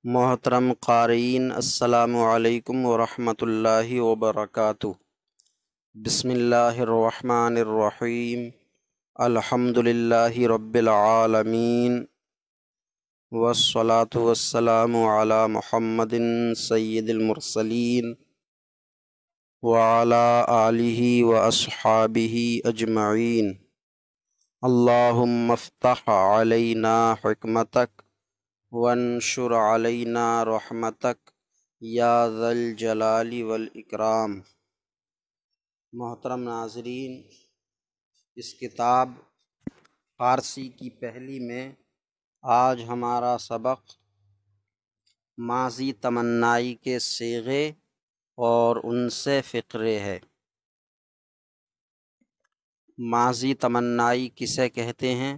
محترم قارئین، السلام علیکم ورحمۃ اللہ وبرکاتہ۔ بسم اللہ الرحمن الرحیم۔ الحمد للہ رب العالمین، والصلاة والسلام علی محمد سید المرسلین وعلی آلہ واصحابہ اجمعین۔ اللہم افتح علینا حکمتک وانشر علینا رحمتک یا ذا الجلال والاکرام۔ محترم ناظرین، اس کتاب فارسی کی پہلی میں آج ہمارا سبق ماضی تمنائی کے صیغے اور ان سے فقرے ہے۔ ماضی تمنائی کسے کہتے ہیں،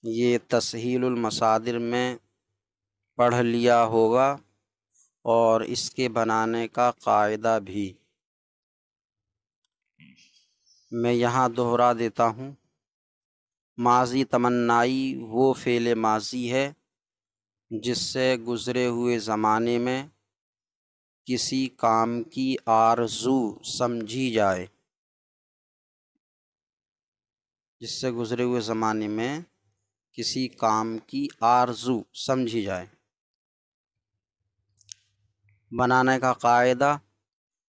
یہ تسہیل المصادر میں پڑھ لیا ہوگا اور اس کے بنانے کا قاعدہ بھی میں یہاں دہرا دیتا ہوں۔ ماضی تمنائی وہ فعل ماضی ہے جس سے گزرے ہوئے زمانے میں کسی کام کی آرزو سمجھی جائے، جس سے گزرے ہوئے زمانے میں کسی کام کی آرزو سمجھی جائے۔ بنانے کا قاعدہ،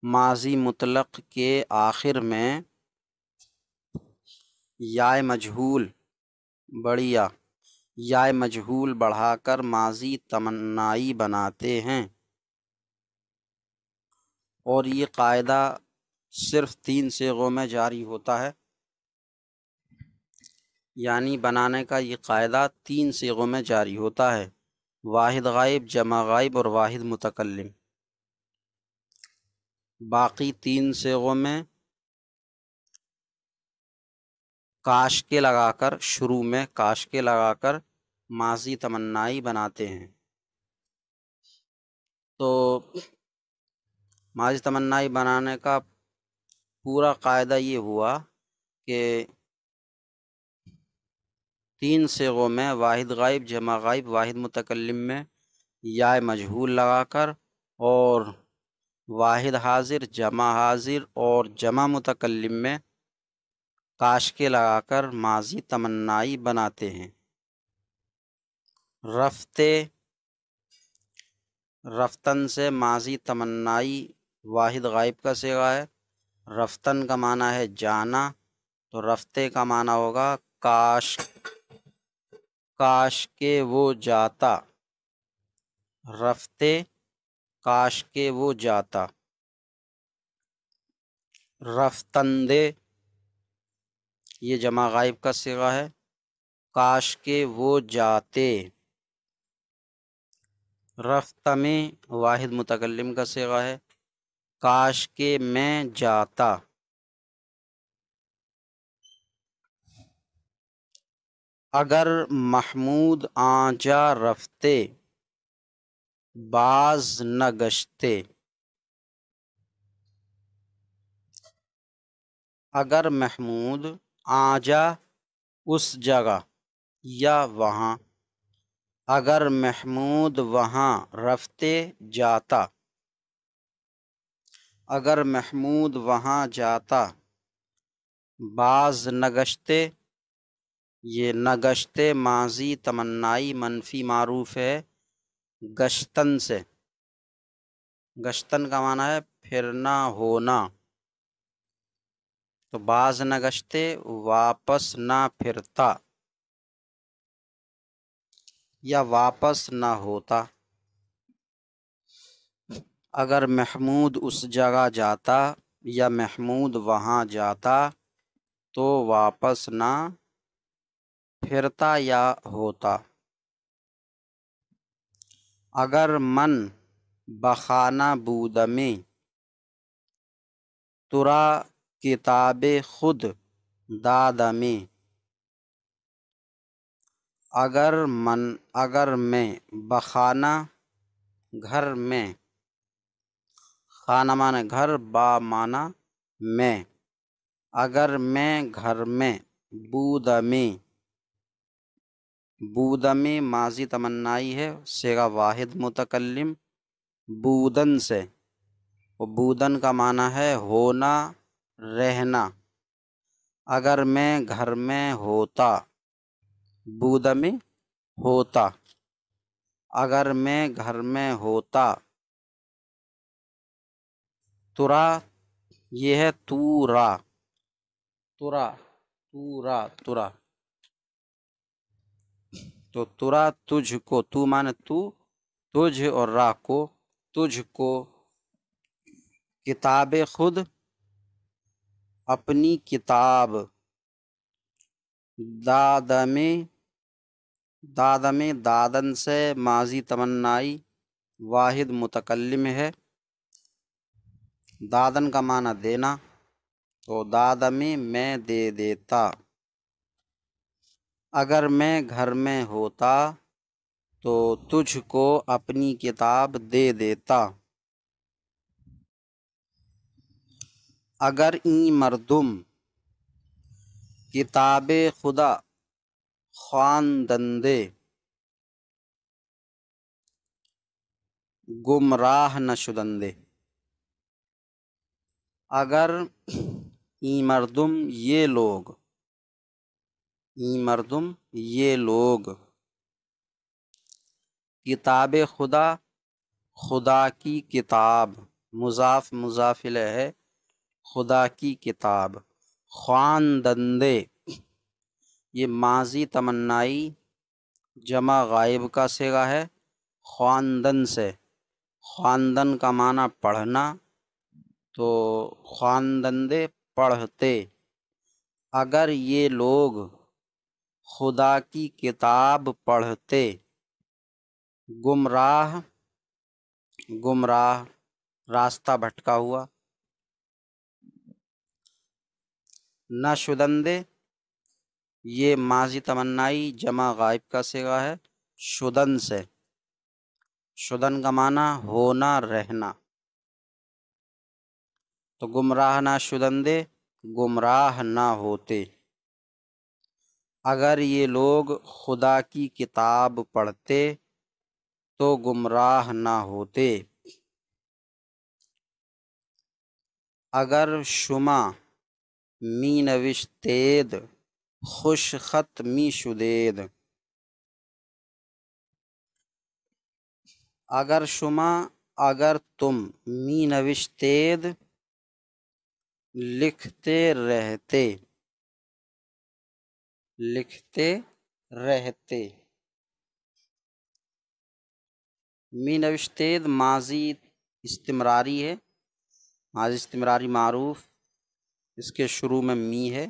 ماضی مطلق کے آخر میں یائے مجہول یائے مجہول بڑھا کر ماضی تمنائی بناتے ہیں، اور یہ قاعدہ صرف 3 صیغوں میں جاری ہوتا ہے، یعنی بنانے کا یہ قاعدہ 3 صیغوں میں جاری ہوتا ہے: واحد غائب، جمع غائب اور واحد متکلم۔ باقی 3 صیغوں میں کاش کے لگا کر، شروع میں کاش کے لگا کر ماضی تمنائی بناتے ہیں۔ تو ماضی تمنائی بنانے کا پورا قاعدہ یہ ہوا کہ 3 صیغوں میں واحد غائب، جمع غائب، واحد متکلم میں یائے مجہول لگا کر، اور واحد حاضر، جمع حاضر اور جمع متکلم میں کاش کے لگا کر ماضی تمنائی بناتے ہیں۔ رفتے، رفتن سے ماضی تمنائی واحد غائب کا صیغہ ہے۔ رفتن کا معنی ہے جانا، تو رفتے کا معنی ہوگا کاش کہ وہ جاتا۔ رفتے، کاش کہ وہ جاتا۔ رفتندے، یہ جمع غائب کا صیغہ ہے، کاش کہ وہ جاتے۔ رفتمے واحد متکلم کا صیغہ ہے، کاش کہ میں جاتا۔ اگر محمود آنجا رفتے باز نہ گشتے۔ اگر محمود آنجا اس جگہ یا وہاں، اگر محمود وہاں رفتے جاتا، اگر محمود وہاں جاتا۔ باز نہ گشتے، یہ نہ گشتے ماضی تمنائی منفی معروف ہے گشتن سے۔ گشتن کا معنی ہے پھرنا، ہونا، تو باز نہ گشتے واپس نہ پھرتا یا واپس نہ ہوتا۔ اگر محمود اس جگہ جاتا یا محمود وہاں جاتا تو واپس نہ پھرتا یا ہوتا۔ اگر من بخانہ بودمیں ترا کتاب خود دادمیں۔ اگر میں بخانہ گھر میں، خانہ معنی گھر، با معنی میں، اگر میں گھر میں، بودمیں بودم ماضی تمنائی ہے، صیغہ واحد متکلم، بودن سے، اور بودن کا معنی ہے ہونا، رہنا۔ اگر میں گھر میں ہوتا، بودم ہوتا، اگر میں گھر میں ہوتا، ترا یہ ہے تورا، ترا، تورا، ترا، تو ترا تجھ کو، تو مانے تو، تجھ اور را کو، تجھ کو، کتاب خود، اپنی کتاب، دادم، دادم دادن سے ماضی تمنائی، واحد متکلم ہے، دادن کا معنی دینا، تو دادم میں دے دیتا۔ اگر میں گھر میں ہوتا تو تجھ کو اپنی کتاب دے دیتا۔ اگر این مردم کتاب خدا خواندندے، گمراہ نہ شدندے۔ اگر این مردم یہ لوگ، این مردم یہ لوگ، کتاب خدا، خدا کی کتاب، مضاف مضاف الیہ ہے، خدا کی کتاب، خواندندے، یہ ماضی تمنائی جمع غائب کا صیغہ ہے، خواندن سے، خواندن کا معنی پڑھنا، تو خواندندے پڑھتے۔ اگر یہ لوگ خدا کی کتاب پڑھتے، گمراہ، گمراہ راستہ بھٹکا ہوا، نہ شدندے، یہ ماضی تمنائی جمع غائب کا صیغہ ہے، شدن سے، شدن کا معنی ہونا، رہنا، تو گمراہ نہ شدندے، گمراہ نہ ہوتے۔ اگر یہ لوگ خدا کی کتاب پڑھتے تو گمراہ نہ ہوتے۔ اگر شما می نوشتید خوش خط می شدید، اگر شما، اگر تم، می نوشتید لکھتے رہتے، لکھتے رہتے، می نوشتید ماضی استمراری ہے، ماضی استمراری معروف، اس کے شروع میں می ہے،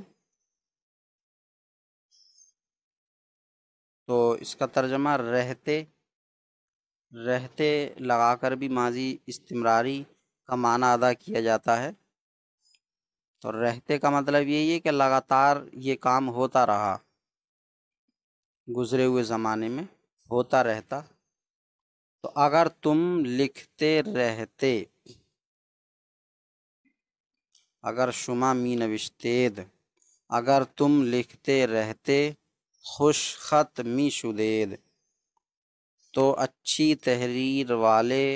تو اس کا ترجمہ رہتے، رہتے لگا کر بھی ماضی استمراری کا معنی ادا کیا جاتا ہے۔ تو رہتے کا مطلب یہی ہے کہ لگاتار یہ کام ہوتا رہا، گزرے ہوئے زمانے میں ہوتا رہتا۔ تو اگر تم لکھتے رہتے، اگر شما می نوشتید، اگر تم لکھتے رہتے، خوش خط می شدید، تو اچھی تحریر والے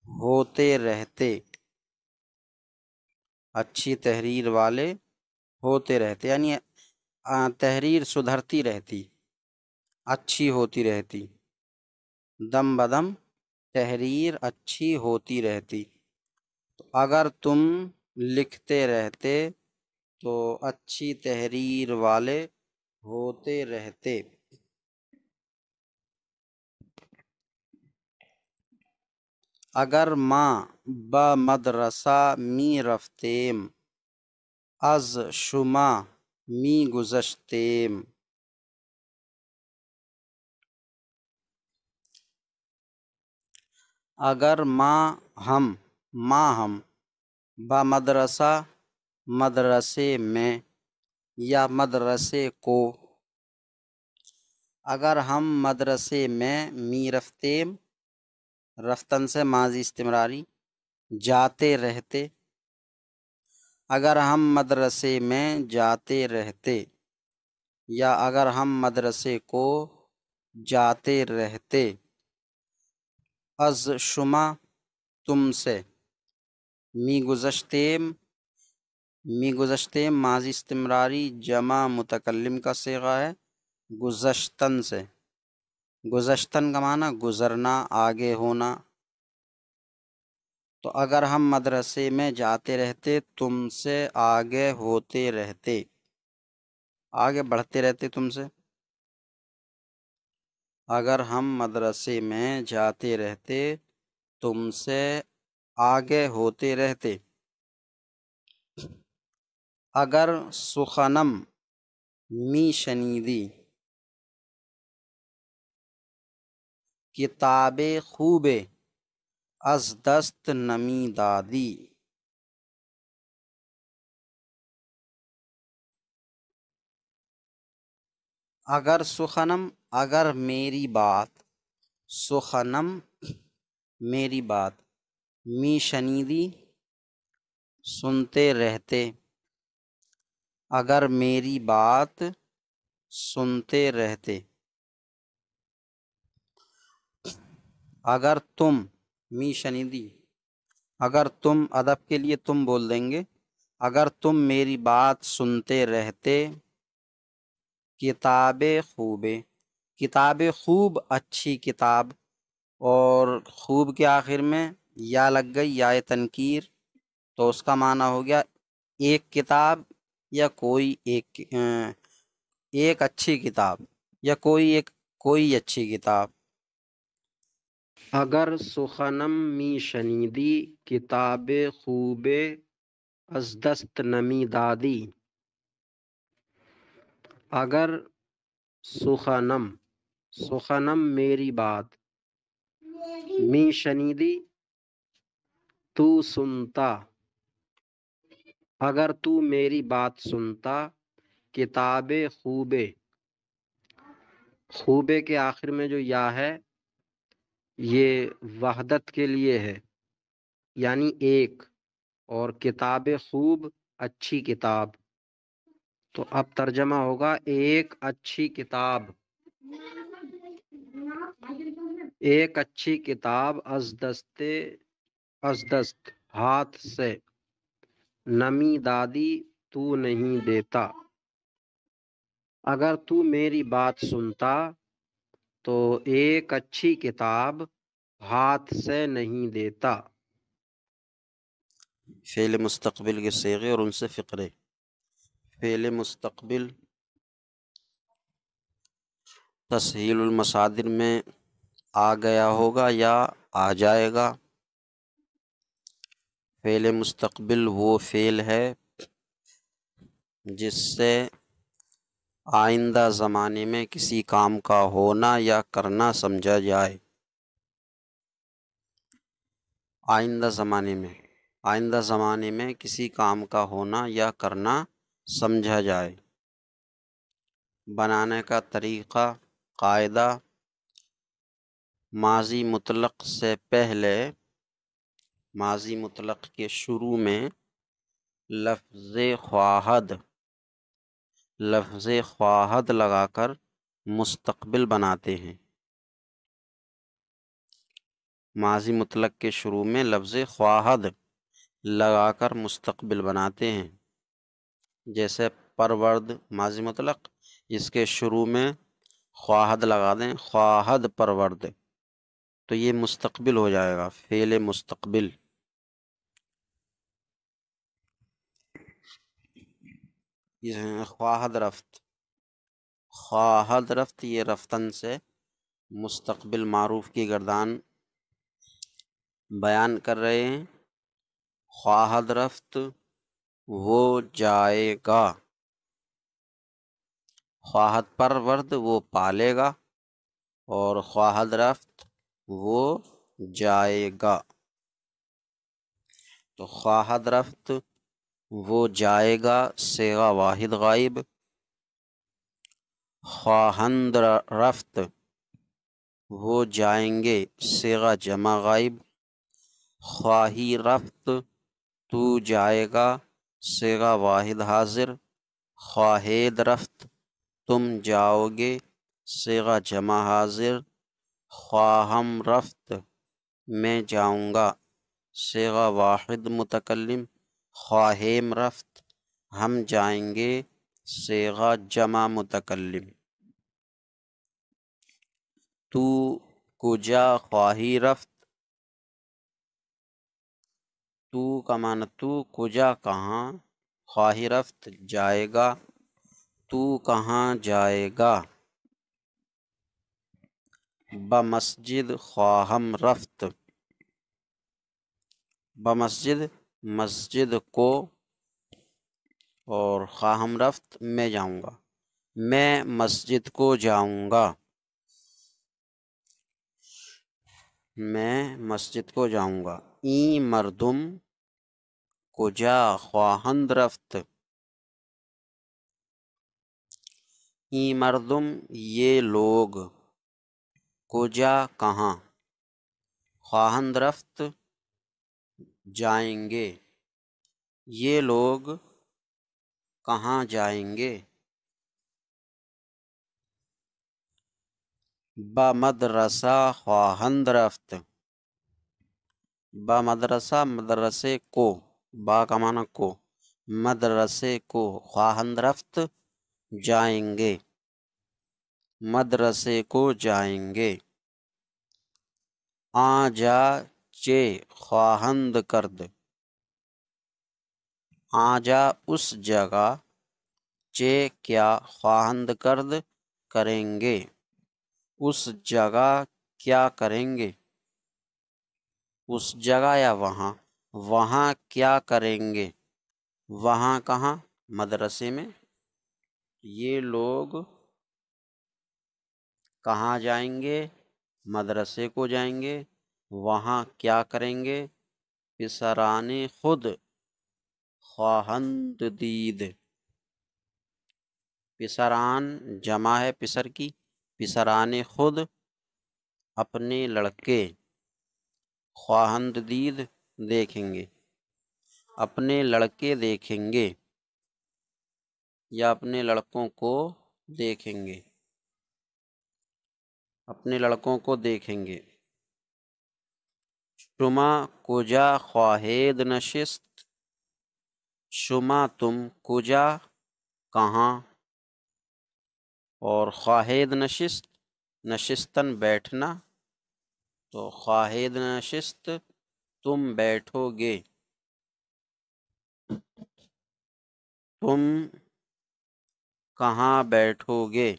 ہوتے رہتے، اچھی تحریر والے ہوتے رہتے، یعنی تحریر سدھرتی رہتی، اچھی ہوتی رہتی، دم بدم تحریر اچھی ہوتی رہتی۔ تو اگر تم لکھتے رہتے تو اچھی تحریر والے ہوتے رہتے۔ اگر ما با مدرسہ می رفتیم، از شما می گذشتیم، اگر ہم با مدرسہ مدرسے میں یا مدرسے کو، اگر ہم مدرسے میں، می رفتیم، رفتن سے ماضی استمراری، جاتے رہتے، اگر ہم مدرسے میں جاتے رہتے، یا اگر ہم مدرسے کو جاتے رہتے، از شما تم سے، می گزشتیم ماضی استمراری جمع متکلم کا صیغہ ہے گزشتن سے، گزشتن کا معنی گزرنا، آگے ہونا۔ تو اگر ہم مدرسے میں جاتے رہتے تم سے آگے ہوتے رہتے، آگے بڑھتے رہتے تم سے، اگر ہم مدرسے میں جاتے رہتے تم سے آگے ہوتے رہتے۔ اگر سخنم می شنیدی، کتاب خوب از دست نمی دادی، اگر سخنم، اگر میری بات، سخنم میری بات، می شنیدی سنتے رہتے، اگر میری بات سنتے رہتے۔ اگر تم، می شنیدی، اگر تم، ادب کے لیے تم بول دیں گے، اگر تم میری بات سنتے رہتے، کتاب خوب، کتاب خوب اچھی کتاب، اور خوب کے آخر میں یا لگ گئی یا تنکیر، تو اس کا معنی ہو گیا ایک کتاب یا کوئی ایک اچھی کتاب، یا کوئی اچھی کتاب۔ اگر سخنم می شنیدی کتاب خوب از دست نمی دادی، اگر سخنم میری بات، می شنیدی تو سنتا، اگر تو میری بات سنتا، کتاب خوبے کے آخر میں جو یا ہے یہ وحدت کے لیے ہے، یعنی ایک، اور کتاب خوب اچھی کتاب، تو اب ترجمہ ہوگا ایک اچھی کتاب، ایک اچھی کتاب از دست ہاتھ سے، نمی دادی تو نہیں دیتا، اگر تو میری بات سنتا تو ایک اچھی کتاب ہاتھ سے نہیں دیتا۔ فعل مستقبل کے صیغے اور ان سے فقرے۔ فعل مستقبل تسہیل المصادر میں آ گیا ہوگا یا آ جائے گا۔ فعل مستقبل وہ فعل ہے جس سے آئندہ زمانے میں کسی کام کا ہونا یا کرنا سمجھا جائے۔ آئندہ زمانے میں کسی کام کا ہونا یا کرنا سمجھا جائے۔ بنانے کا طریقہ، قاعدہ، ماضی مطلق سے پہلے ماضی مطلق کے شروع میں لفظ خواہد لگا کر مستقبل بناتے ہیں۔ ماضی مطلق کے شروع میں لفظ خواہد لگا کر مستقبل بناتے ہیں، جیسے پرورد ماضی مطلق، اس کے شروع میں خواہد لگا دیں، خواہد پرورد، تو یہ مستقبل ہو جائے گا، فعل مستقبل۔ خواہد رفت، یہ رفتن سے مستقبل معروف کی گردان بیان کر رہے ہیں۔ خواہد رفت وہ جائے گا، خواہد پرورد وہ پالے گا، اور خواہد رفت وہ جائے گا۔ تو خواہد رفت وہ جائے گا صیغہ واحد غائب، خواہند رفت وہ جائیں گے صیغہ جمع غائب، خواہی رفت تو جائے گا صیغہ واحد حاضر، خواہید رفت تم جاؤ گے، صیغہ جمع حاضر، خواہم رفت میں جاؤں گا، صیغہ واحد متکلم، خواہیم رفت ہم جائیں گے، صیغہ جمع متکلم۔ تو کجا خواہی رفت، تو کا معنی تو، کجا کہاں، خواہی رفت جائے گا، تو کہاں جائے گا۔ بمسجد خواہم رفت، بمسجد مسجد کو، اور خواہم رفت میں جاؤں گا، میں مسجد کو جاؤں گا، میں مسجد کو جاؤں گا۔ این مردم کجا خواہند رفت، این مردم یہ لوگ، کجا کہاں، خواہند رفت جائیں گے، یہ لوگ کہاں جائیں گے۔ بمدرسہ خواہند رفت، بمدرسہ مدرسے کو، با کا معنی کو، مدرسے کو، خواہند رفت جائیں گے، مدرسے کو جائیں گے۔ آ جا چے خواہند کرد، آ جا اس جگہ، چے کیا، خواہند کرد کریں گے، اس جگہ کیا کریں گے، اس جگہ یا وہاں، وہاں کیا کریں گے، وہاں کہاں، مدرسے میں، یہ لوگ کہاں جائیں گے، مدرسے کو جائیں گے، وہاں کیا کریں گے، پسران خود خواہند دید، پسران جمع ہے پسر کی، پسران خود اپنے لڑکے، خواہند دید دیکھیں گے، اپنے لڑکے دیکھیں گے، یا اپنے لڑکوں کو دیکھیں گے، اپنے لڑکوں کو دیکھیں گے۔ شما کجا خواہید نشست، شما تم، کجا کہاں، اور خواہید نشست نشستن بیٹھنا، تو خواہید نشست تم بیٹھو گے، تم کہاں بیٹھو گے۔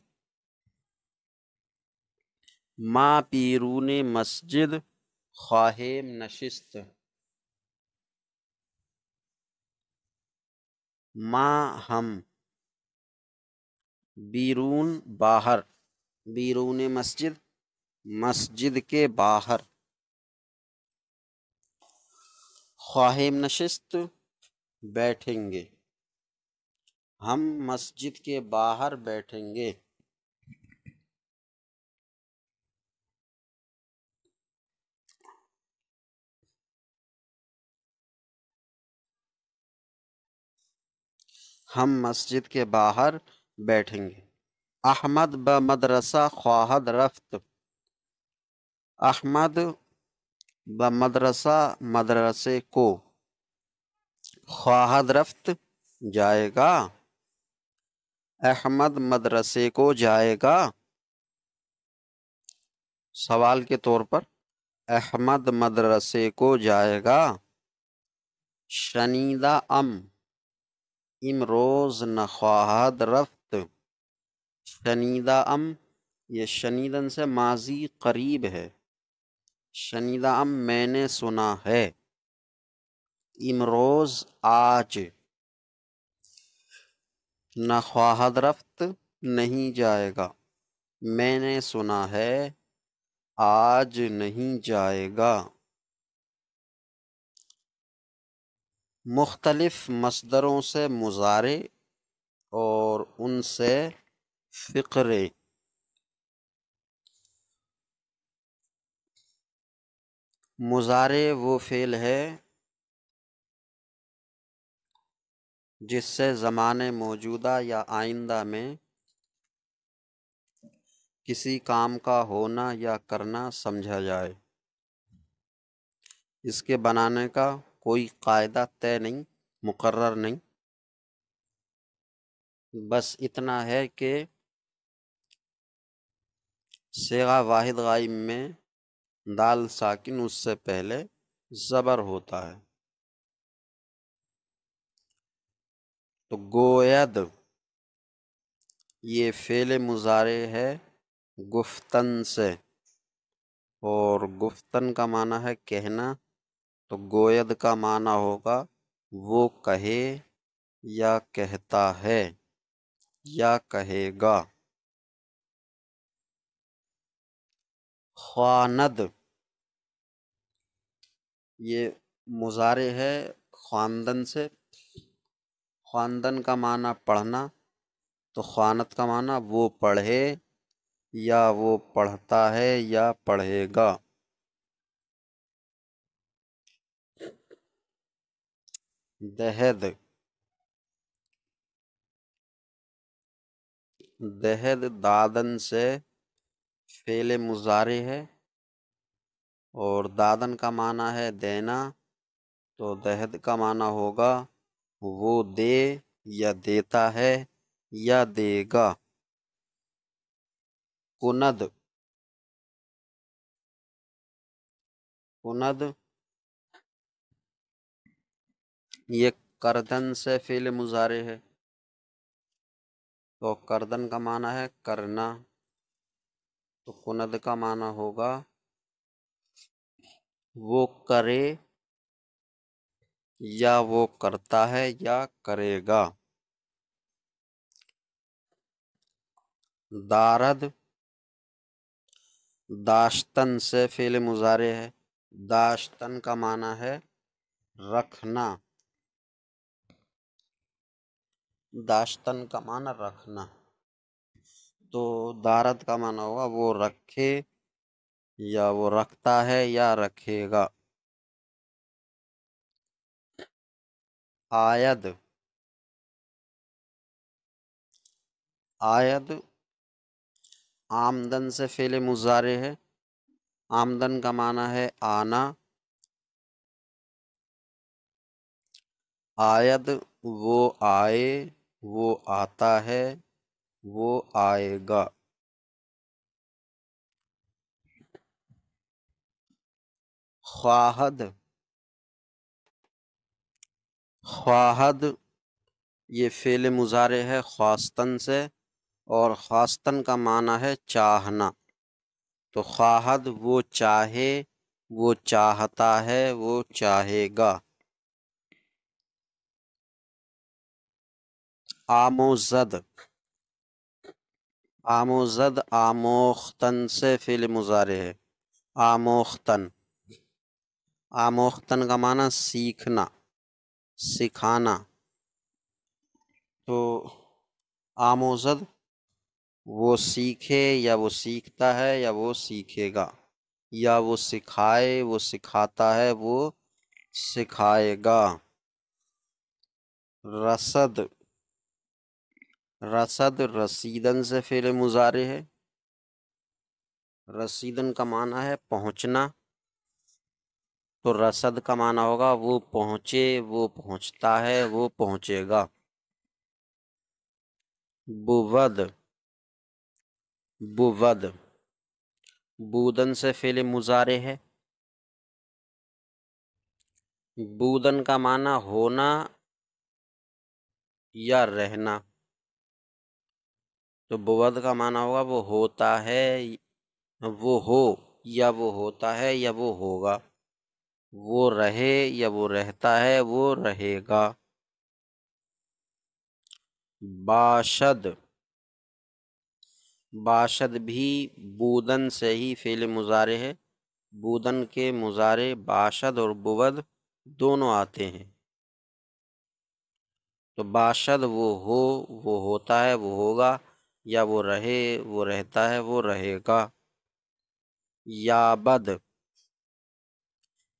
ما پیرون مسجد خواہیم نشست، ما ہم، بیرون باہر، بیرون مسجد مسجد کے باہر، خواہیم نشست بیٹھیں گے، ہم مسجد کے باہر بیٹھیں گے۔ ہم مسجد کے باہر بیٹھیں گے۔ احمد بمدرسہ خواہد رفت، احمد بمدرسہ مدرسے کو، خواہد رفت جائے گا، احمد مدرسے کو جائے گا۔ سوال کے طور پر، احمد مدرسے کو جائے گا۔ شنیدہ امروز نخواہد رفت، شنیدہ یہ شنیدن سے ماضی قریب ہے، شنیدہ میں نے سنا ہے، امروز آج، نخواہد رفت نہیں جائے گا، میں نے سنا ہے آج نہیں جائے گا۔ مختلف مصدروں سے مضارع اور ان سے فقرے۔ مضارع وہ فعل ہے جس سے زمانے موجودہ یا آئندہ میں کسی کام کا ہونا یا کرنا سمجھا جائے۔ اس کے بنانے کا کوئی قاعدہ طے نہیں، مقرر نہیں، بس اتنا ہے کہ صیغہ واحد غائب میں دال ساکن اس سے پہلے زبر ہوتا ہے۔ تو گوید یہ فعل مضارع ہے گفتن سے، اور گفتن کا معنی ہے کہنا، تو گوید کا معنی ہوگا وہ کہے یا کہتا ہے یا کہے گا۔ خواند یہ مضارع ہے خواندن سے، خواندن کا معنی پڑھنا، تو خوانت کا معنی وہ پڑھے یا وہ پڑھتا ہے یا پڑھے گا۔ دہد دہد دادن سے فعل مضارع ہے، اور دادن کا معنی ہے دینا، تو دہد کا معنی ہوگا وہ دے یا دیتا ہے یا دے گا۔ کند کند یہ کردن سے فعل مضارع ہے، تو کردن کا معنی ہے کرنا، تو کند کا معنی ہوگا وہ کرے یا وہ کرتا ہے یا کرے گا۔ دارد داشتن سے فعل مضارع ہے، داشتن کا معنی ہے رکھنا، داشتن کا معنی رکھنا، تو دارد کا معنی ہوگا وہ رکھے یا وہ رکھتا ہے یا رکھے گا۔ آید آید آمدن سے فعل مضارع ہے، آمدن کا معنی ہے آنا، آید وہ آئے، وہ آتا ہے، وہ آئے گا۔ خواہد خواہد یہ فعل مضارع ہے خواستن سے، اور خواستن کا معنی ہے چاہنا، تو خواہد وہ چاہے، وہ چاہتا ہے، وہ چاہے گا۔ آموزد آموزد آموختن سے فعل مضارع ہے، آموختن آموختن کا معنی سیکھنا، سکھانا، تو آموزد وہ سیکھے یا وہ سیکھتا ہے یا وہ سیکھے گا، یا وہ سکھائے، وہ سکھاتا ہے، وہ سکھائے گا۔ رصد رصد رسیدن سے فعل مضارع ہے، رسیدن کا معنی ہے پہنچنا، تو رصد کا معنی ہوگا وہ پہنچے، وہ پہنچتا ہے، وہ پہنچے گا۔ بود بود بودن سے فعل مضارع ہے، بودن کا معنی ہونا یا رہنا، تو بود کا معنی ہوگا وہ ہوتا ہے، وہ ہو یا وہ ہوتا ہے یا وہ ہوگا، وہ رہے یا وہ رہتا ہے، وہ رہے گا۔ باشد باشد بھی بودن سے ہی فعل مضارع ہے، بودن کے مضارع باشد اور بود دونوں آتے ہیں، تو باشد وہ ہو، وہ ہوتا ہے، وہ ہوگا، یا وہ رہے، وہ رہتا ہے، وہ رہے گا۔ یابد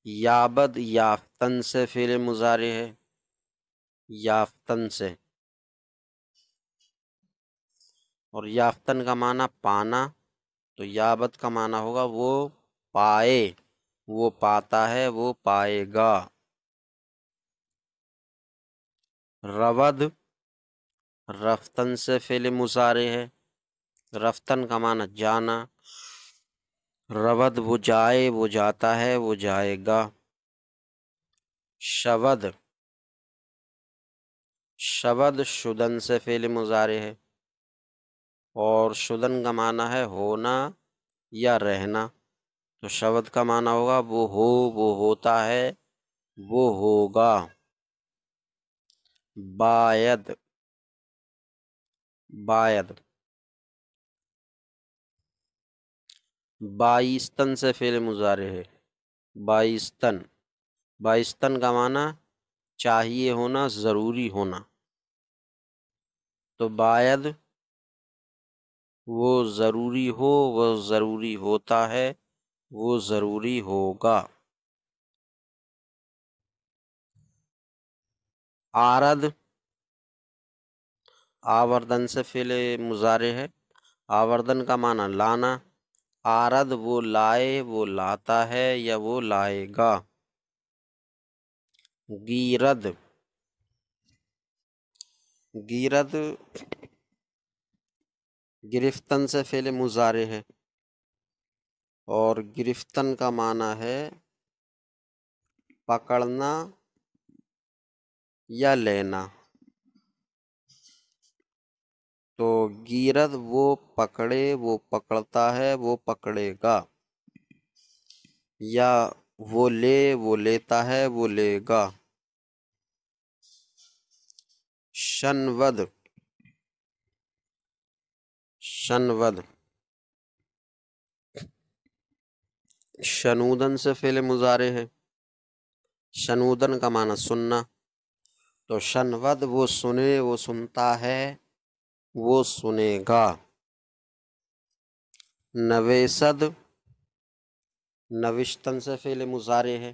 یابد یافتن سے فعل مضارع ہے، یافتن سے، اور یافتن کا معنی پانا، تو یابت کا معنی ہوگا وہ پائے، وہ پاتا ہے، وہ پائے گا۔ رود رفتن سے فعل مضارع ہے، رفتن کا معنی جانا، رود وہ جائے، وہ جاتا ہے، وہ جائے گا۔ شود شود شدن سے فعل مضارع ہے، اور شدن کا معنی ہے ہونا یا رہنا، تو شود کا معنی ہوگا وہ وہ ہوتا ہے، وہ ہوگا۔ باید باید بائستن سے فعل مضارع ہے، بائستن بائستن کا معنی چاہیے ہونا، ضروری ہونا، تو باید وہ ضروری ہو، وہ ضروری ہوتا ہے، وہ ضروری ہوگا۔ آرد آوردن سے فعل مضارع ہے، آوردن کا معنی لانا، آرد وہ لائے، وہ لاتا ہے یا وہ لائے گا۔ گیرد گیرد گرفتن سے فعل مضارع ہے، اور گرفتن کا معنی ہے پکڑنا یا لینا، تو گیرد وہ پکڑے، وہ پکڑتا ہے، وہ پکڑے گا، یا وہ لے، وہ لیتا ہے، وہ لے گا۔ شنود شنود شنودن سے فعل مضارع ہے، شنودن کا معنی سننا، تو شنود وہ سنے، وہ سنتا ہے، وہ سنے گا۔ نویسد نوشتن سے فعل مضارع ہے،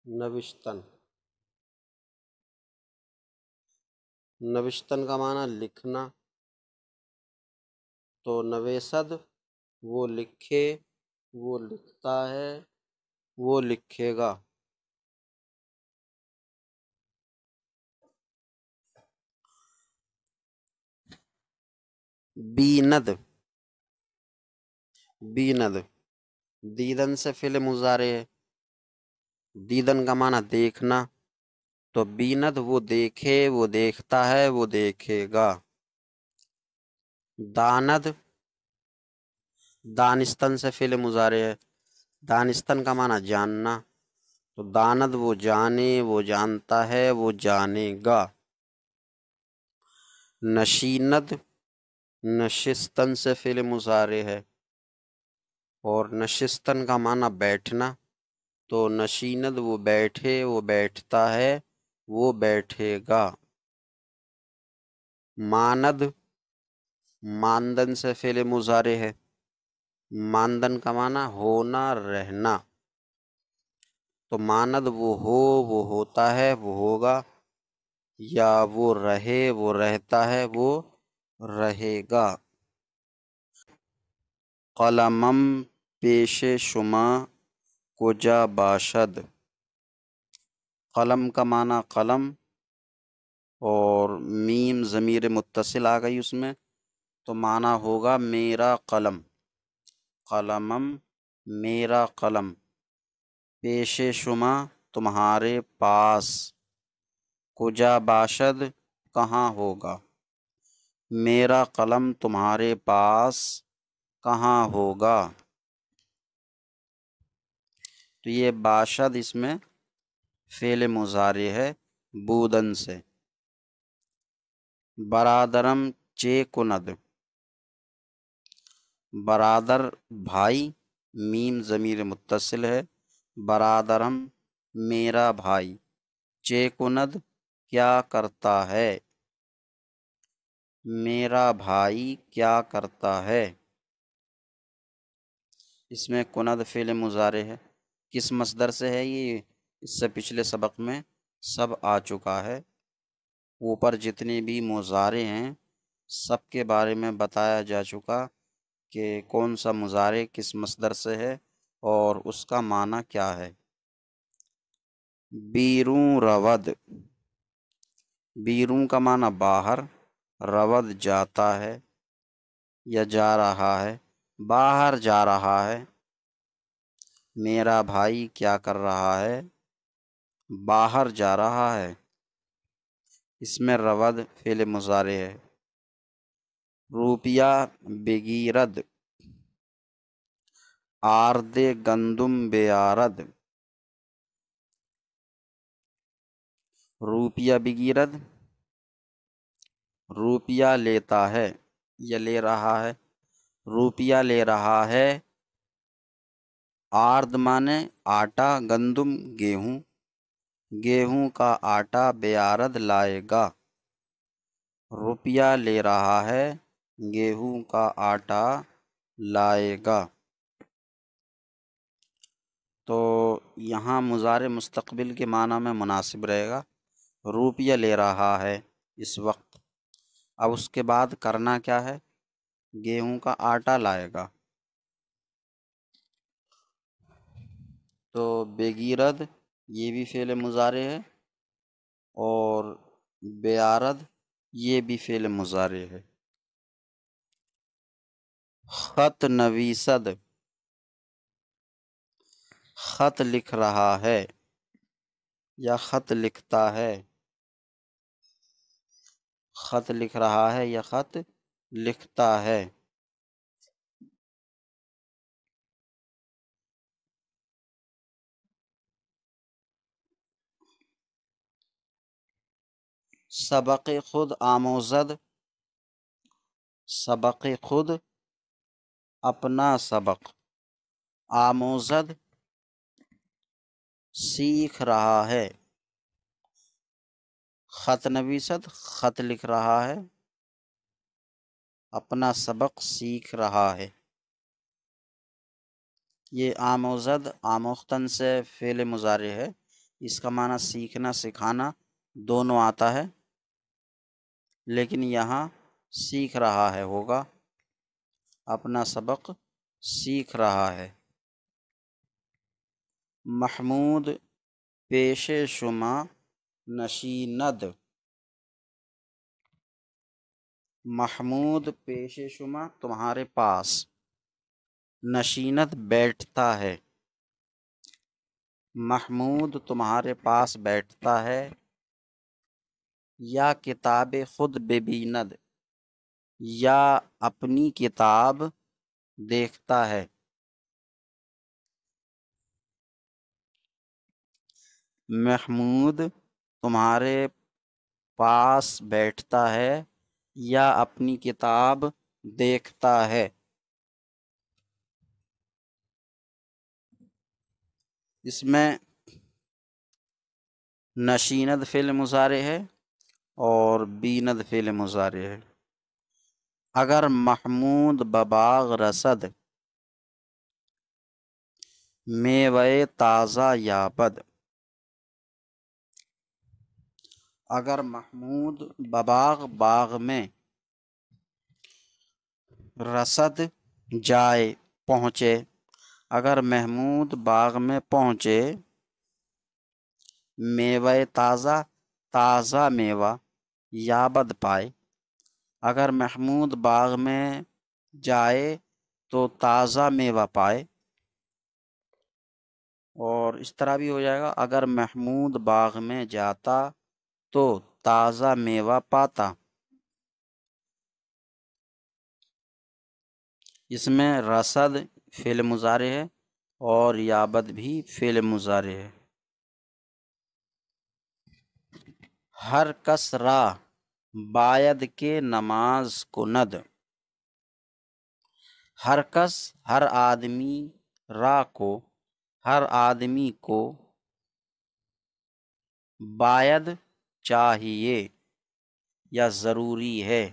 نوشتن نوشتن کا معنی لکھنا، تو نویسد وہ لکھے، وہ لکھتا ہے، وہ لکھے گا۔ بیند بیند دیدن سے فعل مضارع ہے، دیدن کا معنی دیکھنا، تو بیند وہ دیکھے، وہ دیکھتا ہے، وہ دیکھے گا۔ داند دانستن سے فعل مضارع ہے، دانستن کا معنی جاننا، تو داند وہ جانے، وہ جانتا ہے، وہ جانے گا۔ نشیند نشستن سے فعل مضارع ہے، اور نشستن کا معنی بیٹھنا، تو نشیند وہ بیٹھے، وہ بیٹھتا ہے، وہ بیٹھے گا۔ ماند ماندن سے فعل مضارع ہے، ماندن کا معنی ہونا، رہنا، تو ماند وہ ہوتا ہے، وہ ہوگا، یا وہ رہے، وہ رہتا ہے، وہ رہے گا۔ قلمم پیش شما کجا باشد، قلم کا معنی قلم، اور میم ضمیر متصل آ گئی اس میں، تو معنی ہوگا میرا قلم، قلمم میرا قلم، پیش شما تمہارے پاس، کجا باشد کہاں ہوگا، میرا قلم تمہارے پاس کہاں ہوگا۔ تو یہ باشد اس میں فعل مضارع ہے بودن سے۔ برادرم چے کند، برادر بھائی، میم ضمیر متصل ہے، برادرم میرا بھائی، چے کند کیا کرتا ہے، میرا بھائی کیا کرتا ہے۔ اس میں کند فعل مضارع ہے، کس مصدر سے ہے یہ اس سے پچھلے سبق میں سب آ چکا ہے، اوپر جتنے بھی مضارع ہیں سب کے بارے میں بتایا جا چکا کہ کون سا مضارع کس مصدر سے ہے اور اس کا معنی کیا ہے۔ بیرون رود، بیرون کا معنی باہر، رود جاتا ہے یا جا رہا ہے، باہر جا رہا ہے۔ میرا بھائی کیا کر رہا ہے، باہر جا رہا ہے۔ اس میں رود فعل مضارع ہے۔ روپیہ بگیرد، آرد گندم بیارد، روپیہ بگیرد روپیہ لیتا ہے یا لے رہا ہے، روپیہ لے رہا ہے۔ آرد مانے آٹا، گندم گیہوں، گیہوں کا آٹا بیارد لائے گا۔ روپیہ لے رہا ہے، گیہوں کا آٹا لائے گا۔ تو یہاں مضارع مستقبل کے معنی میں مناسب رہے گا، روپیہ لے رہا ہے اس وقت۔ اب اس کے بعد کرنا کیا ہے، گیہوں کا آٹا لائے گا۔ تو بگیرد یہ بھی فعل مضارع ہے اور بیارد یہ بھی فعل مضارع ہے۔ خط نویسد، خط لکھ رہا ہے یا خط لکھتا ہے، خط لکھ رہا ہے یا خط لکھتا ہے۔ سبق خود آموزد، سبق خود اپنا سبق، آموزد سیکھ رہا ہے۔ خط نویسد خط لکھ رہا ہے، اپنا سبق سیکھ رہا ہے۔ یہ آموزد آموختن سے فعل مضارع ہے، اس کا معنی سیکھنا سکھانا دونوں آتا ہے، لیکن یہاں سیکھ رہا ہے ہوگا، اپنا سبق سیکھ رہا ہے۔ محمود پیش شما نشیند، محمود پیش شما تمہارے پاس، نشیند بیٹھتا ہے، محمود تمہارے پاس بیٹھتا ہے۔ یا کتاب خود ببیند، یا اپنی کتاب دیکھتا ہے۔ محمود تمہارے پاس بیٹھتا ہے یا اپنی کتاب دیکھتا ہے۔ اس میں نشیند فعل مضارع ہے اور بیند فعل مضارع ہے۔ اگر محمود بباغ رسد، میوہ تازہ یابد، اگر محمود بباغ باغ میں، رسد جائے پہنچے، اگر محمود باغ میں پہنچے، میوہ تازہ تازہ میوہ، یابد پائے، اگر محمود باغ میں جائے تو تازہ میوہ پائے۔ اور اس طرح بھی ہو جائے گا، اگر محمود باغ میں جاتا تو تازہ میوہ پاتا۔ اس میں رسد فعل مضارع ہے اور یابد بھی فعل مضارع ہے۔ ہر کس را باید کے نماز کند، ہر کس ہر آدمی، را کو ہر آدمی کو، باید چاہیے یا ضروری ہے۔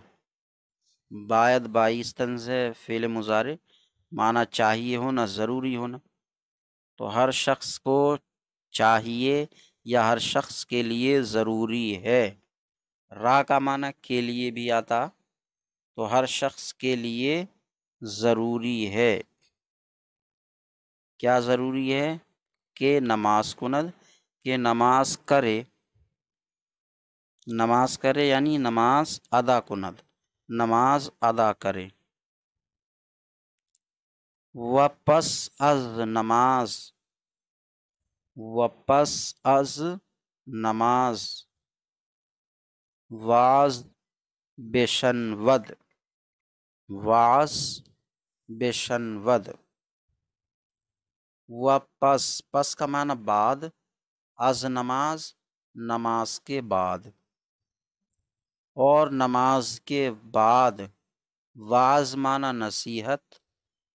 باید بائستن سے فعل مضارع، معنی چاہیے ہونا ضروری ہونا، تو ہر شخص کو چاہیے یا ہر شخص کے لیے ضروری ہے۔ را کا معنی کے لیے بھی آتا، تو ہر شخص کے لیے ضروری ہے. کیا ضروری ہے؟ کہ نماز کند، کہ نماز کرے، نماز کرے یعنی نماز ادا کند، نماز ادا کرے. و پس از نماز، و پس از نماز واز بشنود، واز بشنود. و پس کا معنی بعد، از نماز نماز کے بعد، اور نماز کے بعد، واز معنی نصیحت،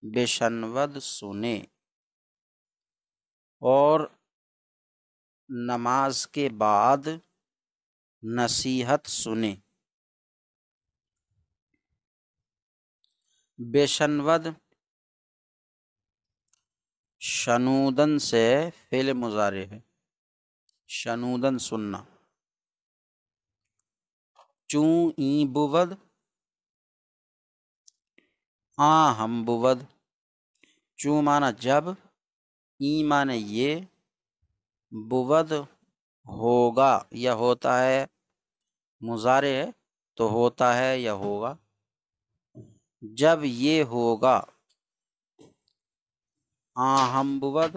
بشنود سنے، اور نماز کے بعد نصیحت سنے. بشنود شنودن سے فعل مضارع ہے، شنودن سننا. چوں این بود، ہم بود. چوں معنی جب، این معنی یہ، بود ہوگا یا ہوتا ہے، مضارع ہے تو ہوتا ہے یا ہوگا. جب یہ ہوگا، ہم بود،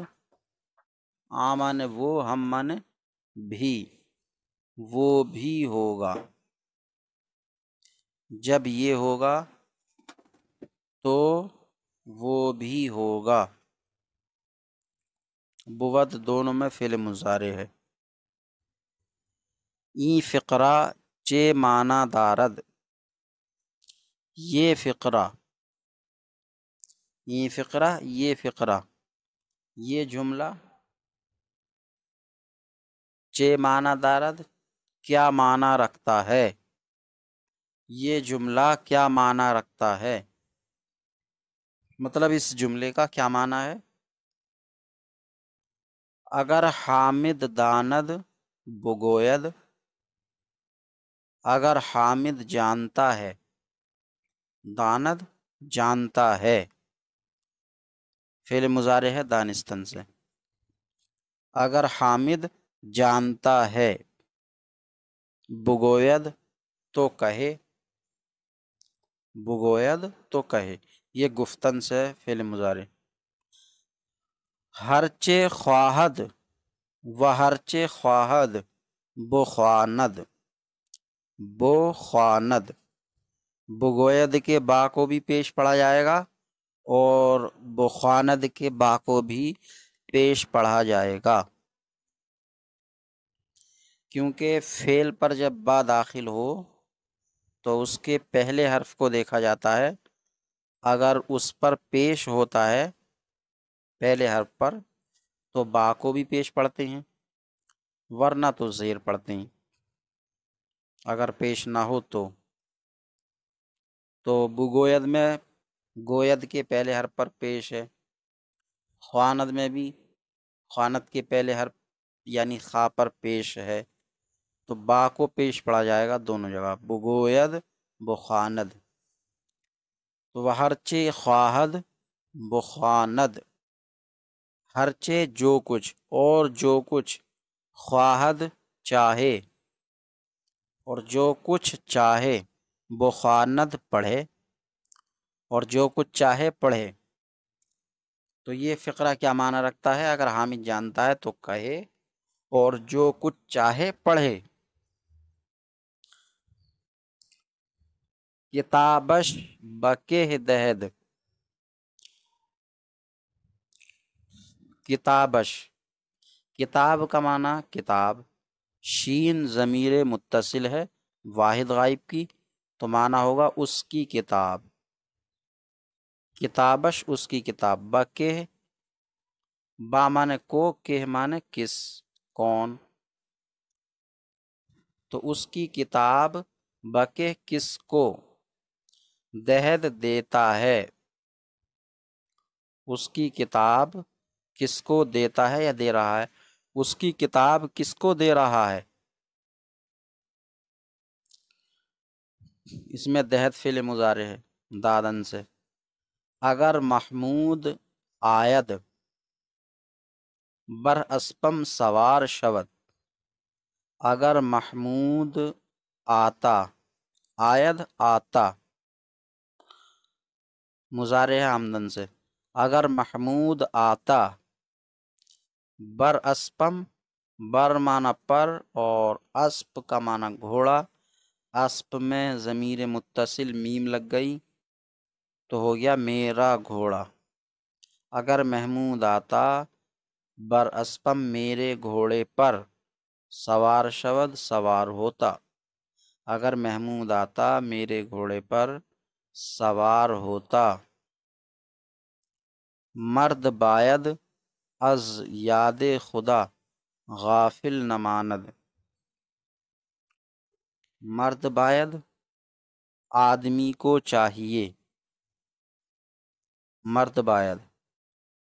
مانے وہ، ہم مانے بھی، وہ بھی ہوگا. جب یہ ہوگا تو وہ بھی ہوگا. بود دونوں میں فعل مضارع ہے. این فقرہ چے معنی دارد، یہ فقرہ، این فقرہ یہ فقرہ، یہ جملہ چے معنی دارد کیا معنی رکھتا ہے، یہ جملہ کیا معنی رکھتا ہے. مطلب اس جملے کا کیا معنی ہے؟ اگر حامد داند بگوید، اگر حامد جانتا ہے، داند جانتا ہے، فعل مضارع ہے دانستن سے. اگر حامد جانتا ہے، بگوید تو کہے، بگوید تو کہے، یہ گفتن سے فعل مضارع. ہرچے خواہد و ہرچے خواہد بخواند، بخواند. بگوید کے با کو بھی پیش پڑھا جائے گا اور بخواند کے با کو بھی پیش پڑھا جائے گا، کیونکہ فعل پر جب با داخل ہو تو اس کے پہلے حرف کو دیکھا جاتا ہے. اگر اس پر پیش ہوتا ہے پہلے حرف پر تو با کو بھی پیش پڑھتے ہیں، ورنہ تو زیر پڑھتے ہیں. اگر پیش نہ ہو تو بگوید میں گوید کے پہلے حرف پر پیش ہے، خواند میں بھی خواند کے پہلے حرف یعنی خا پر پیش ہے، تو با کو پیش پڑھا جائے گا دونوں جگہ، بگوید بخواند. تو وہ ہرچے خواہد بخواند، ہرچے جو کچھ، اور جو کچھ، خواہد چاہے، اور جو کچھ چاہے، بخواند پڑھے، اور جو کچھ چاہے پڑھے. تو یہ فقرہ کیا معنی رکھتا ہے؟ اگر حامد جانتا ہے تو کہے، اور جو کچھ چاہے پڑھے. کتابش بکہ دہد، کتابش، کتاب کا معنی کتاب، شین ضمیر متصل ہے واحد غائب کی، تو معنی ہوگا اس کی کتاب. کتابش اس کی کتاب. بکہ با معنی کو، کہ معنی کس، کون. تو اس کی کتاب بکہ کس کو، دہد دیتا ہے، اس کی کتاب کس کو دیتا ہے یا دے رہا ہے، اس کی کتاب کس کو دے رہا ہے. اس میں دہد فعل مضارع ہے دادن سے. اگر محمود آید بر اسپم سوار شود، اگر محمود آتا، آید آتا مضارع آمدن سے، اگر محمود آتا بر اسپم، بر معنی پر اور اسپ کا معنی گھوڑا، اسپ میں ضمیر متصل میم لگ گئی تو ہو گیا میرا گھوڑا۔ اگر محمود آتا بر اسپم میرے گھوڑے پر، سوار شود سوار ہوتا، اگر محمود آتا میرے گھوڑے پر سوار ہوتا۔ مرد باید از یاد خدا غافل نہ ماند، مرد باید آدمی کو چاہیے، مرد باید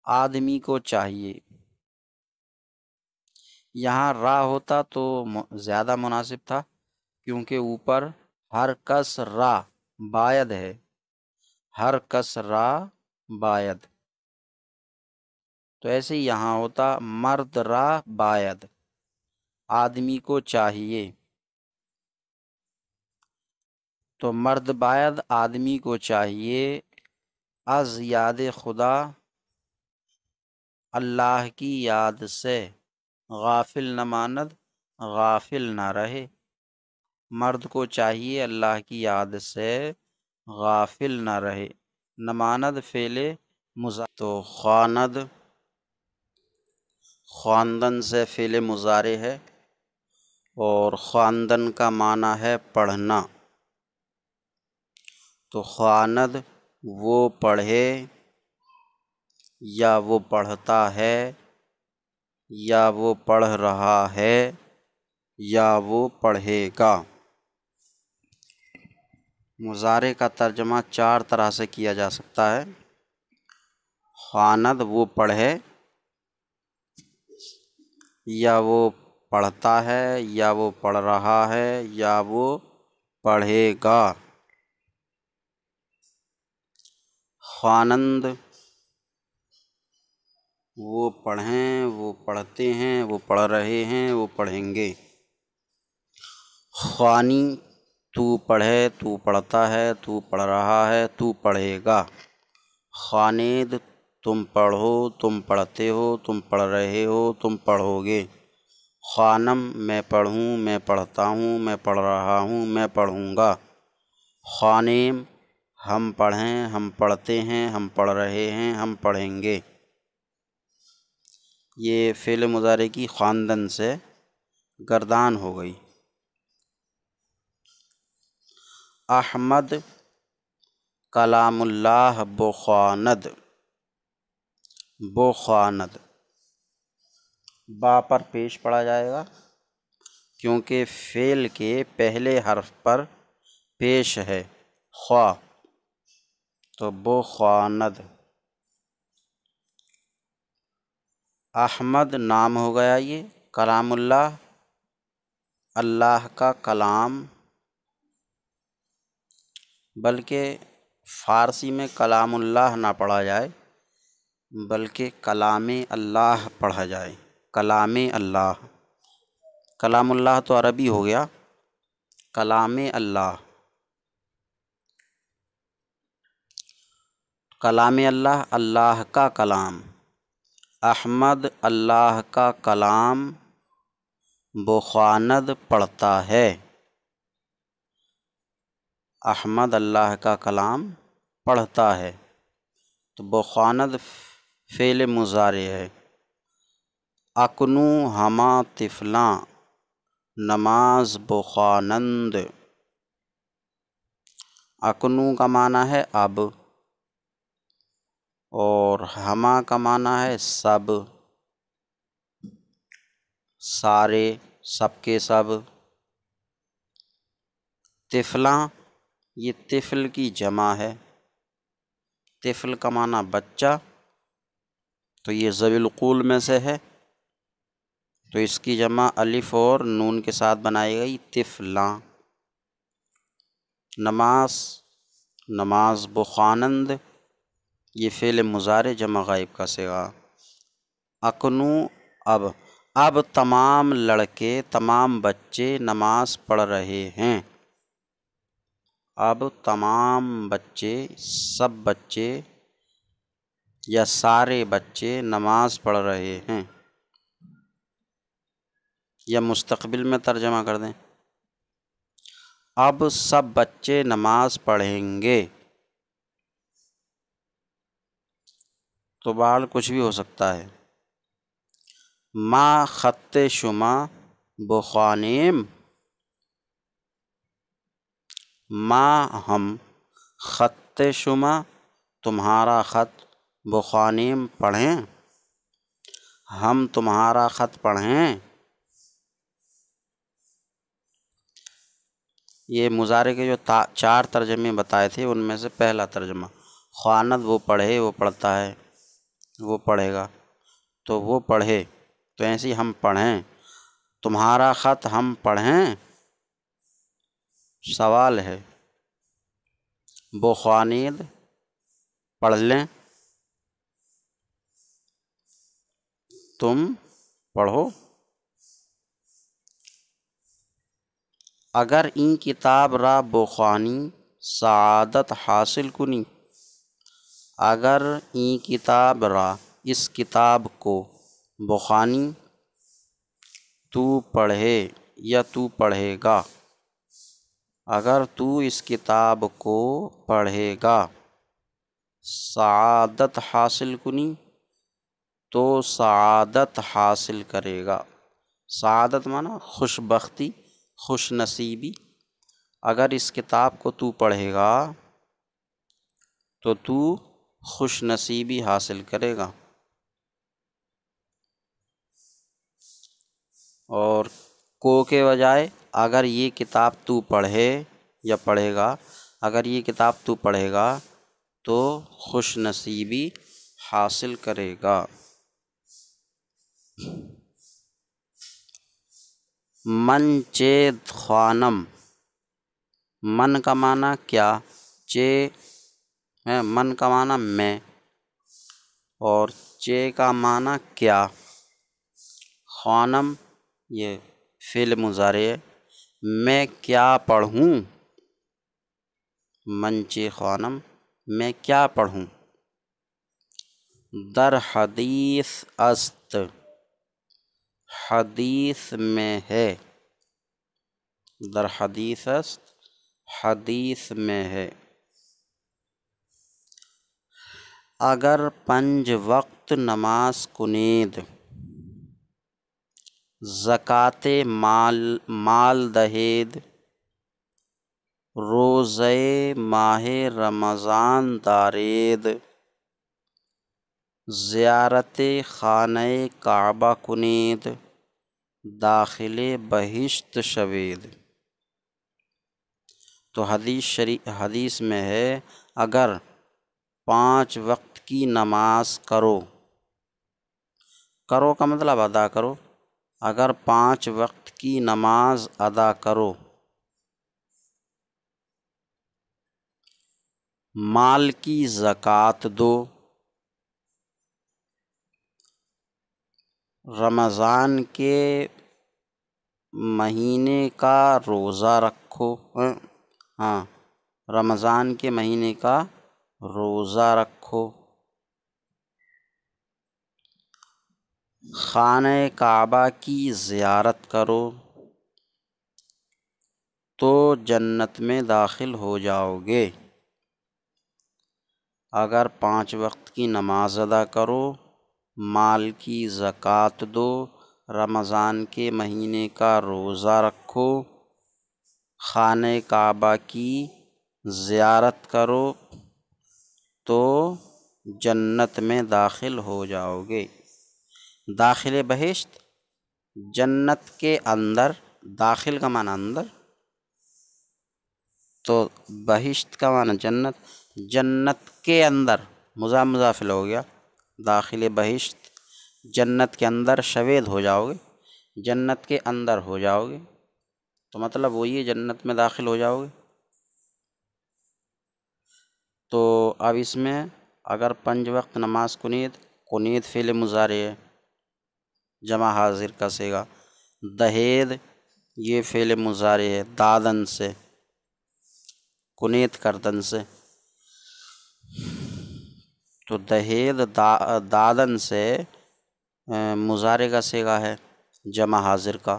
آدمی کو چاہیے، یہاں را ہوتا تو زیادہ مناسب تھا کیونکہ اوپر ہر کس را باید ہے، ہر کس را باید، تو ایسے ہی یہاں ہوتا مرد را باید آدمی کو چاہیے، تو مرد باید آدمی کو چاہیے از یاد خدا اللہ کی یاد سے، غافل نہ ماند غافل نہ رہے، مرد کو چاہیے اللہ کی یاد سے غافل نہ رہے۔ نماند فعل مضارع، تو خواند خواندن سے فعل مضارع ہے اور خواندن کا معنی ہے پڑھنا، تو خواند وہ پڑھے یا وہ پڑھتا ہے یا وہ پڑھ رہا ہے یا وہ پڑھے گا۔ مضارع کا ترجمہ چار طرح سے کیا جا سکتا ہے۔ خواند وہ پڑھے یا وہ پڑھتا ہے یا وہ پڑھ رہا ہے یا وہ پڑھے گا۔ خوانند وہ پڑھیں وہ پڑھتے ہیں وہ پڑھ رہے ہیں وہ پڑھیں گے۔ خوانی تو پڑھے تو پڑھتا ہے تو پڑھ رہا ہے تو پڑھے گا۔ خوانید تم پڑھو تم پڑھتے ہو تم پڑھ رہے ہو تم پڑھو گے۔ خوانم میں پڑھوں میں پڑھتا ہوں میں پڑھ رہا ہوں میں پڑھوں گا۔ خوانیم ہم پڑھیں ہم پڑھتے ہیں ہم پڑھ رہے ہیں ہم پڑھیں گے۔ یہ فعل مضارع کی خواندن سے گردان ہو گئی۔ احمد کلام اللہ بخواند، بخواند با پر پیش پڑا جائے گا کیونکہ فعل کے پہلے حرف پر پیش ہے خوا، تو بخواند۔ احمد نام ہو گیا، یہ کلام اللہ اللہ کا کلام، بلکہ فارسی میں کلام اللہ نہ پڑھا جائے بلکہ کلام اللہ پڑھا جائے، کلام اللہ۔ کلام اللہ تو عربی ہو گیا، کلام اللہ، کلام اللہ اللہ کا کلام۔ احمد اللہ کا کلام بخواند پڑھتا ہے، احمد اللہ کا کلام پڑھتا ہے، تو بخواند فعل مضارع ہے۔ اکنو ہما طفلاں نماز بخوانند، اکنو کا معنی ہے اب اور ہما کا معنی ہے سب، سارے سب کے سب۔ طفلاں یہ طفل کی جمع ہے، طفل کا معنی بچہ، تو یہ ذوی القول میں سے ہے تو اس کی جمع الف اور نون کے ساتھ بنائی گئی طفلاں۔ نماز نماز بخوانند یہ فعل مضارع جمع غائب کا صیغہ۔ اکنو اب تمام لڑکے تمام بچے نماز پڑھ رہے ہیں۔ اب تمام بچے سب بچے یا سارے بچے نماز پڑھ رہے ہیں، یا مستقبل میں ترجمہ کر دیں اب سب بچے نماز پڑھیں گے، تو بال کچھ بھی ہو سکتا ہے۔ ما خط شما بخوانیم، ما ہم خط شما تمہارا خط بخوانیم پڑھیں، ہم تمہارا خط پڑھیں۔ یہ مضارع کے جو 4 ترجمے بتائے تھے ان میں سے پہلا ترجمہ خواند، وہ پڑھے، وہ پڑھتا ہے، وہ پڑھے گا، تو وہ پڑھے، تو ایسے ہی ہم پڑھیں، تمہارا خط ہم پڑھیں، سوال ہے۔ بخوانید پڑھ لیں، تم پڑھو۔ اگر این کتاب را بخوانی سعادت حاصل کنی، اگر این کتاب را اس کتاب کو بخوانی تو پڑھے یا تو پڑھے گا، اگر تو اس کتاب کو پڑھے گا، سعادت حاصل کنی تو سعادت حاصل کرے گا۔ سعادت معنی خوش بختی، خوش نصیبی۔ اگر اس کتاب کو تو پڑھے گا تو تو خوش نصیبی حاصل کرے گا۔ اور کو کے بجائے اگر یہ کتاب تو پڑھے یا پڑھے گا، اگر یہ کتاب تو پڑھے گا تو خوش نصیبی حاصل کرے گا۔ من چید خوانم، من کا معنی کیا، چے ہے، من کا معنی میں، اور چے کا معنی کیا، خوانم یہ فعل مضارع ہے، میں کیا پڑھوں، من چے خوانم میں کیا پڑھوں۔ در حدیث است، حدیث میں ہے، در حدیث است حدیث میں ہے۔ اگر 5 وقت نماز کنید، زکوٰۃ مال دہید، روزہ ماہ رمضان دارید، زیارت خانہ کعبہ کنید، داخل بہشت شوید۔ تو حدیث میں ہے اگر 5 وقت کی نماز کرو، کرو کا مطلب ادا کرو، اگر 5 وقت کی نماز ادا کرو، مال کی زکوٰۃ دو، رمضان کے مہینے کا روزہ رکھو، ہاں رمضان کے مہینے کا روزہ رکھو، خانہ کعبہ کی زیارت کرو، تو جنت میں داخل ہو جاؤ گے۔ اگر 5 وقت کی نماز ادا کرو، مال کی زکوٰۃ دو، رمضان کے مہینے کا روزہ رکھو، خانہ کعبہ کی زیارت کرو، تو جنت میں داخل ہو جاؤ گے۔ داخل بہشت، جنت کے اندر، داخل کا معنی اندر، تو بہشت کا معنی جنت، جنت کے اندر مضاف مضاف الیہ ہو گیا، داخل بہشت جنت کے اندر، شوید ہو جاؤ گے، جنت کے اندر ہو جاؤ گے، تو مطلب وہی ہے جنت میں داخل ہو جاؤ گے۔ تو اب اس میں اگر 5 وقت نماز کنیت فعل مضارع ہے جمع حاضر کا صیغہ، دہیز یہ فعل مضارع ہے دادن سے، کنیت کردن سے، تو دہیز دادن سے مضارع کا صیغہ ہے جمع حاضر کا۔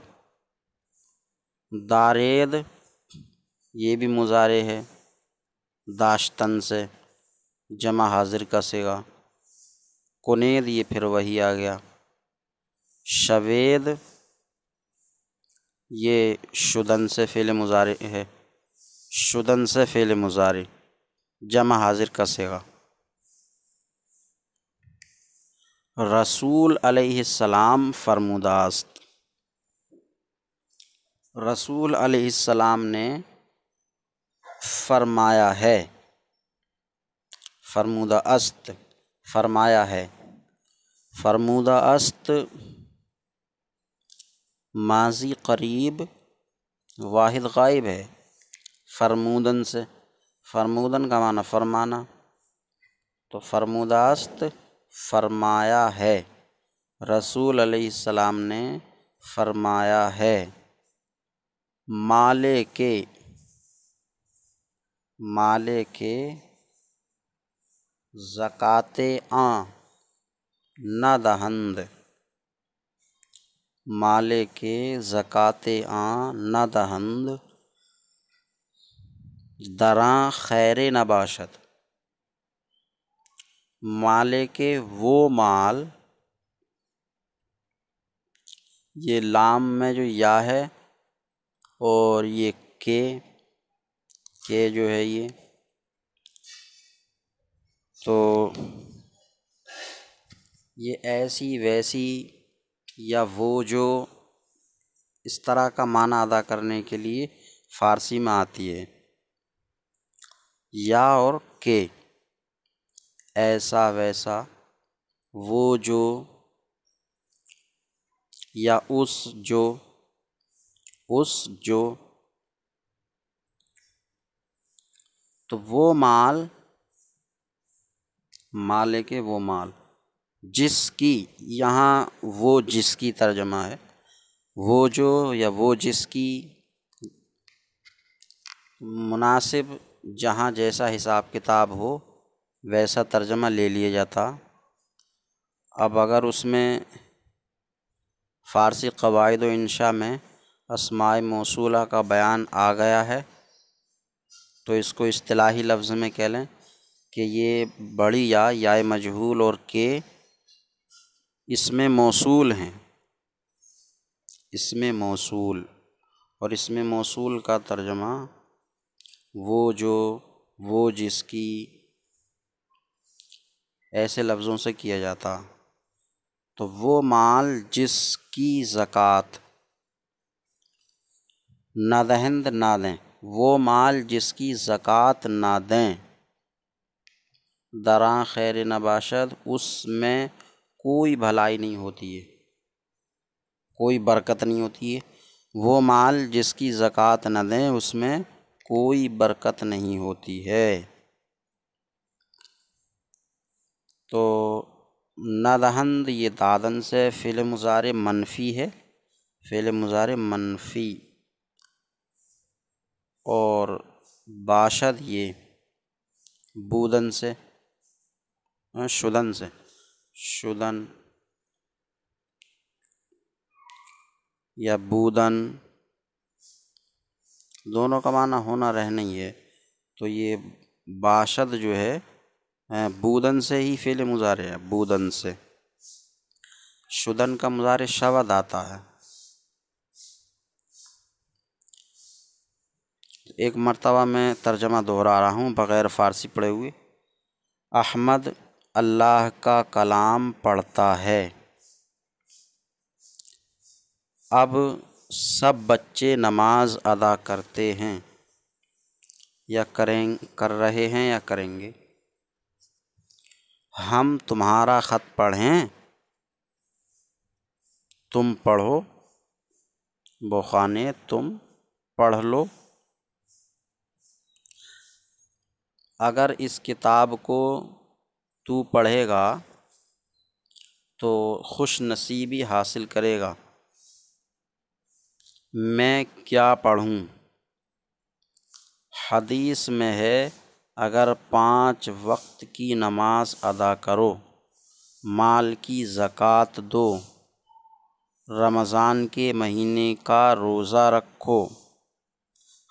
دارید یہ بھی مضارع ہے داشتن سے، جمع حاضر کا صیغہ۔ کنید یہ پھر وہی آ گیا۔ شوید یہ شدن سے فعل مضارع ہے، شدن سے فعل مضارع جمع حاضر کا صیغہ۔ رسول علیہ السلام فرموداست، رسول علیہ السلام نے فرمایا ہے، فرمودہ است فرمایا ہے۔ فرمودہ است ماضی قریب واحد غائب ہے فرمودن سے، فرمودن کا معنی فرمانا، تو فرمودہ است فرمایا ہے، رسول علیہ السلام نے فرمایا ہے۔ مالے کے زکوٰۃ نہ دہند، مالے کے زکوٰۃ نہ دہند، دراں خیر نہ باشد، مالے کے وہ مال، یہ لام میں جو یا ہے اور یہ کے جو ہے یہ، تو یہ ایسی ویسی یا وہ جو اس طرح کا معنی ادا کرنے کے لیے فارسی میں آتی ہے۔ یا اور کے، ایسا ویسا، وہ جو، یا اس جو، تو وہ مال، مالے کے وہ مال، جس کی، یہاں وہ جس کی ترجمہ ہے، وہ جو یا وہ جس کی، مناسب جہاں جیسا حساب کتاب ہو ویسا ترجمہ لے لیا جاتا۔ اب اگر اس میں فارسی قواعد و انشاء میں اسماء موصولہ کا بیان آ گیا ہے تو اس کو اصطلاحی لفظ میں کہہ لیں کہ یہ بڑی یا مجہول اور کے اس میں موصول ہیں، اس میں موصول، اور اس میں موصول کا ترجمہ وہ جو، وہ جس کی، ایسے لفظوں سے کیا جاتا۔ تو وہ مال جس کی زکوٰۃ نہ دہند نہ دیں، وہ مال جس کی زکوٰۃ نہ دیں، دراں خیر نہ باشد، اس میں کوئی بھلائی نہیں ہوتی ہے، کوئی برکت نہیں ہوتی ہے۔ وہ مال جس کی زکوٰۃ نہ دیں اس میں کوئی برکت نہیں ہوتی ہے۔ تو نہ دہند یہ دادن سے فعل مضارع منفی ہے، فعل مضارع منفی، اور باشد یہ بودن سے، شدن سے، شدن یا بودن، دونوں کا معنی ہونا رہنا ہی ہے۔ تو یہ باشد جو ہے بودن سے ہی فعل مضارع ہے، بودن سے۔ شدن کا مضارع شود آتا ہے۔ ایک مرتبہ میں ترجمہ دہرا رہا ہوں بغیر فارسی پڑھے ہوئے۔ احمد اللہ کا کلام پڑھتا ہے، اب سب بچے نماز ادا کرتے ہیں یا کر رہے ہیں یا کریں گے۔ ہم تمہارا خط پڑھیں، تم پڑھو، بخانے تم پڑھ لو۔ اگر اس کتاب کو تو پڑھے گا تو خوش نصیبی حاصل کرے گا۔ میں کیا پڑھوں؟ حدیث میں ہے اگر 5 وقت کی نماز ادا کرو، مال کی زکوٰۃ دو، رمضان کے مہینے کا روزہ رکھو،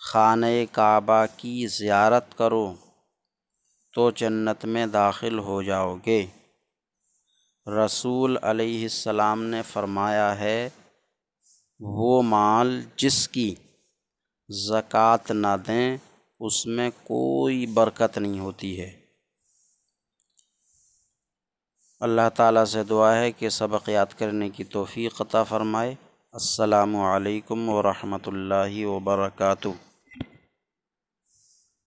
خانہ کعبہ کی زیارت کرو تو جنت میں داخل ہو جاؤ گے۔ رسول علیہ السلام نے فرمایا ہے وہ مال جس کی زکوٰۃ نہ دیں اس میں کوئی برکت نہیں ہوتی ہے۔ اللہ تعالیٰ سے دعا ہے کہ سبق یاد کرنے کی توفیق عطا فرمائے۔ السلام علیکم ورحمۃ اللہ وبرکاتہ۔